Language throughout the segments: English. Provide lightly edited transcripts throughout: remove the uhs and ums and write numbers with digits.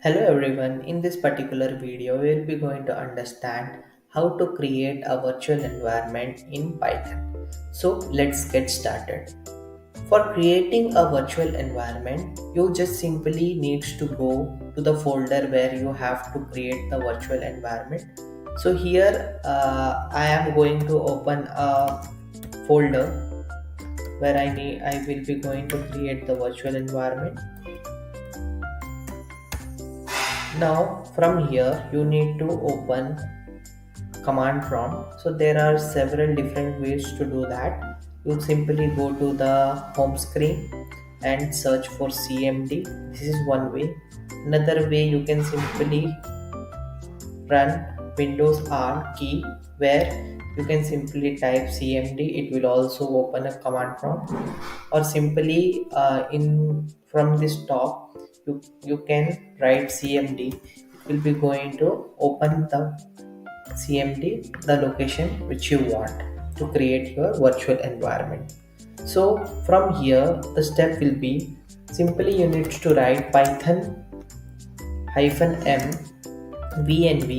Hello everyone, in this particular video we will be going to understand how to create a virtual environment in Python. So let's get started. For creating a virtual environment, you just simply needs to go to the folder where you have to create the virtual environment. So here I am going to open a folder where I will be going to create the virtual environment. Now from here you need to open command prompt. So there are several different ways to do that. You simply go to the home screen and search for cmd. This is one way. Another way, you can simply run windows r key, where you can simply type cmd. It will also open a command prompt, or simply in from this top you can write cmd. It will be going to open the cmd, the location which you want to create your virtual environment. So from here the step will be, simply you need to write python hyphen m venv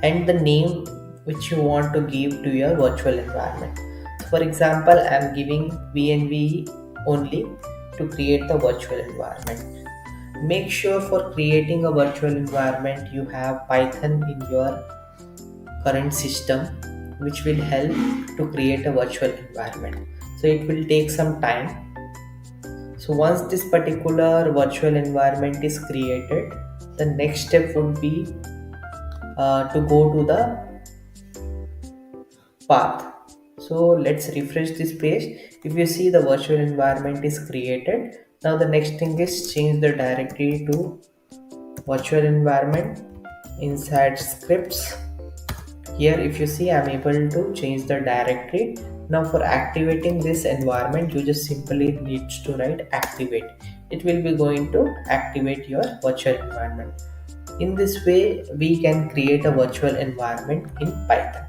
and the name which you want to give to your virtual environment. For example, I am giving venv only to create the virtual environment. Make sure for creating a virtual environment you have python in your current system, which will help to create a virtual environment. So it will take some time. So once this particular virtual environment is created, the next step would be to go to the path. So let's refresh this page. If you see, the virtual environment is created. Now the next thing is change the directory to virtual environment inside scripts. Here if you see, I'm able to change the directory. Now for activating this environment, you just simply need to write activate. It will be going to activate your virtual environment. In this way we can create a virtual environment in Python.